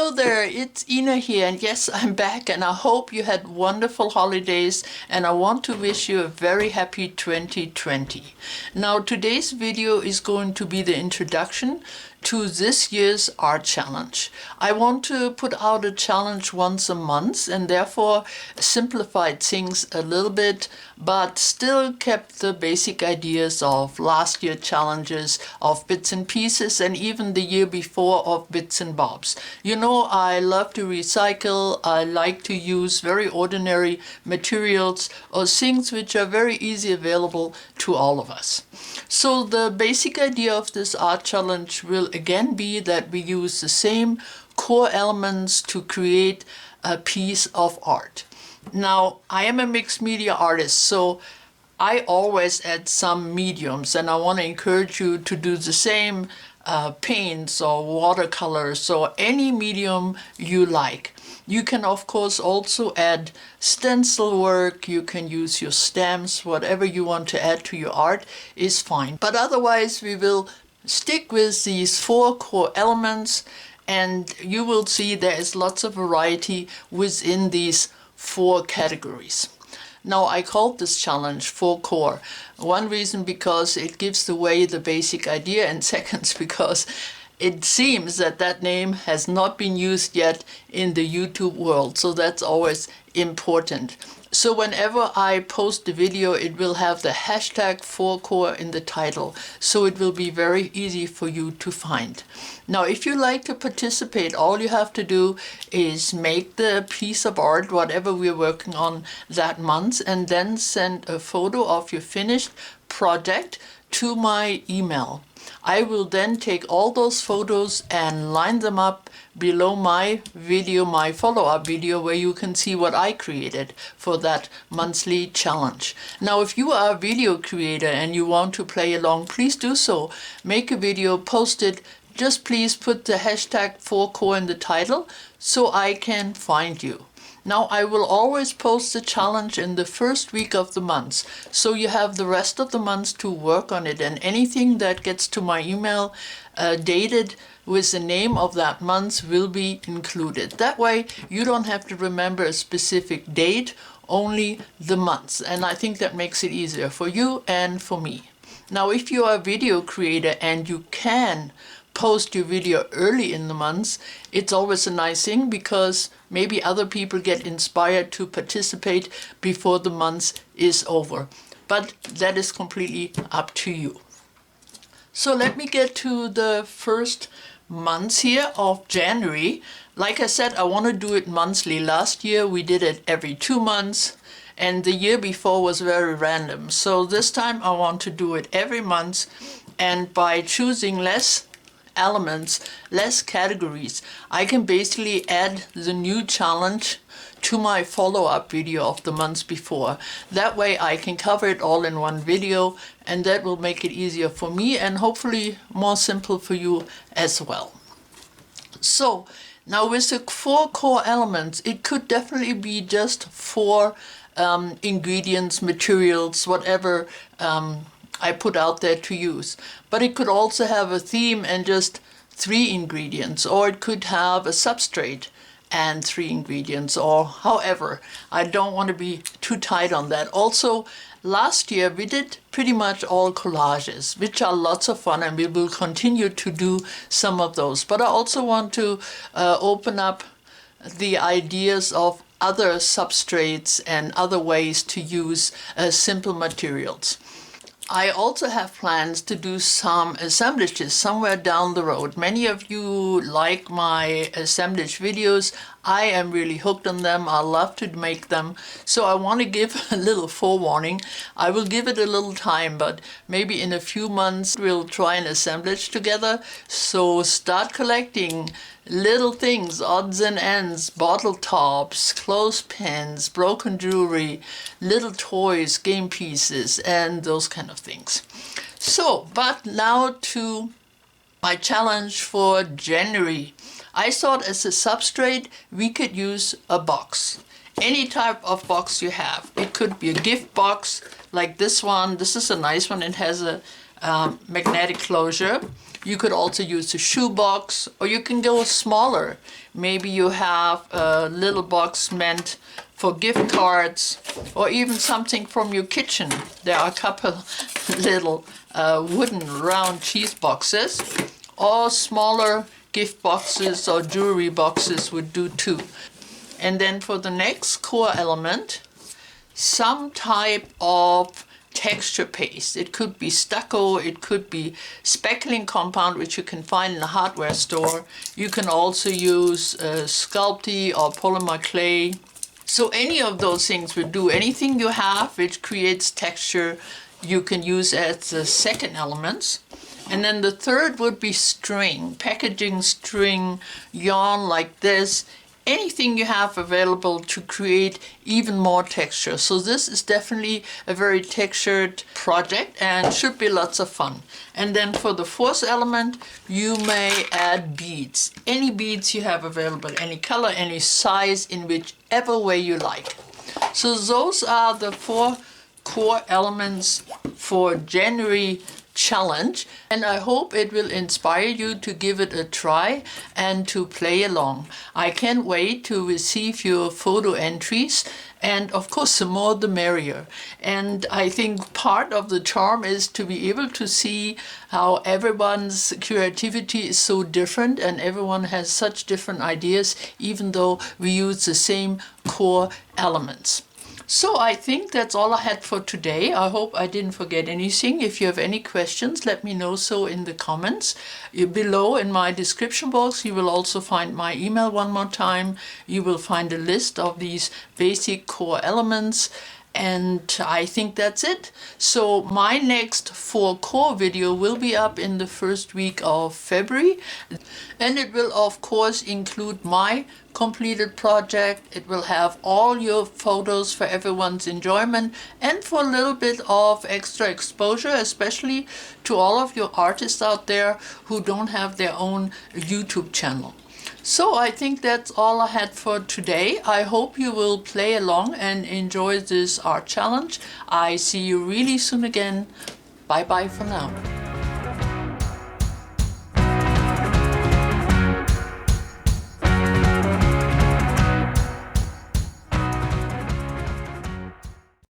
Hello there, it's Ina here, and yes, I'm back, and I hope you had wonderful holidays, and I want to wish you a very happy 2020. Now, today's video is going to be the introduction to this year's art challenge. I want to put out a challenge once a month and therefore simplified things a little bit, but still kept the basic ideas of last year's challenges of bits and pieces, and even the year before of bits and bobs. You know, I love to recycle. I like to use very ordinary materials or things which are very easy available to all of us. So the basic idea of this art challenge will again be that we use the same core elements to create a piece of art. Now, I am a mixed media artist, so I always add some mediums, and I want to encourage you to do the same. Paints or watercolors or any medium you like. You can of course also add stencil work, you can use your stamps, whatever you want to add to your art is fine. But otherwise we will stick with these four core elements, and you will see there is lots of variety within these four categories. Now, I called this challenge 4 Core. One reason because it gives away the basic idea, and second because it seems that that name has not been used yet in the YouTube world, so that's always important. So whenever I post a video, it will have the hashtag 4Core in the title, so it will be very easy for you to find. Now, if you like to participate, all you have to do is make the piece of art, whatever we're working on that month, and then send a photo of your finished project to my email. I will then take all those photos and line them up below my video, my follow-up video, where you can see what I created for that monthly challenge. Now, if you are a video creator and you want to play along, please do so. Make a video, post it. Just please put the hashtag 4Core in the title so I can find you. Now, I will always post the challenge in the first week of the month, so you have the rest of the month to work on it, and anything that gets to my email dated with the name of that month will be included. That way you don't have to remember a specific date, only the month, and I think that makes it easier for you and for me. Now, if you are a video creator and you can post your video early in the month, it's always a nice thing because maybe other people get inspired to participate before the month is over. But that is completely up to you. So let me get to the first month here of January. Like I said, I want to do it monthly. Last year we did it every 2 months, and the year before was very random. So this time I want to do it every month, and by choosing less elements, less categories, I can basically add the new challenge to my follow-up video of the months before. That way I can cover it all in one video, and that will make it easier for me and hopefully more simple for you as well. So now with the 4 core elements, it could definitely be just 4 ingredients, materials, whatever I put out there to use. But it could also have a theme and just 3 ingredients, or it could have a substrate and 3 ingredients, or however. I don't want to be too tight on that. Also, last year we did pretty much all collages, which are lots of fun, and we will continue to do some of those. But I also want to open up the ideas of other substrates and other ways to use simple materials. I also have plans to do some assemblages somewhere down the road. Many of you like my assemblage videos. I am really hooked on them. I love to make them. So I want to give a little forewarning. I will give it a little time, but maybe in a few months we'll try an assemblage together. So start collecting little things, odds and ends, bottle tops, clothespins, broken jewelry, little toys, game pieces, and those kind of things. So, but now to my challenge for January. I thought as a substrate we could use a box. Any type of box you have. It could be a gift box like this one. This is a nice one. It has a magnetic closure. You could also use a shoebox, or you can go smaller. Maybe you have a little box meant for gift cards, or even something from your kitchen. There are a couple little wooden round cheese boxes, or smaller gift boxes or jewelry boxes would do too. And then for the next core element, some type of texture paste. It could be stucco, it could be speckling compound, which you can find in a hardware store. You can also use Sculpey or polymer clay. So any of those things would do. Anything you have which creates texture, you can use as the second elements. And then the third would be string, packaging string, yarn like this. Anything you have available to create even more texture. So this is definitely a very textured project and should be lots of fun. And then for the fourth element, you may add beads. Any beads you have available, any color, any size, in whichever way you like. So those are the 4 core elements for January challenge, and I hope it will inspire you to give it a try and to play along. I can't wait to receive your photo entries, and of course the more the merrier. And I think part of the charm is to be able to see how everyone's creativity is so different and everyone has such different ideas, even though we use the same core elements. So I think that's all I had for today. I hope I didn't forget anything. If you have any questions, let me know so in the comments. Below in my description box, you will also find my email one more time. You will find a list of these basic core elements. And I think that's it. So my next 4 core video will be up in the first week of February. And it will of course include my completed project. It will have all your photos for everyone's enjoyment and for a little bit of extra exposure, especially to all of your artists out there who don't have their own YouTube channel. So I think that's all I had for today. I hope you will play along and enjoy this art challenge. I see you really soon again. Bye bye for now.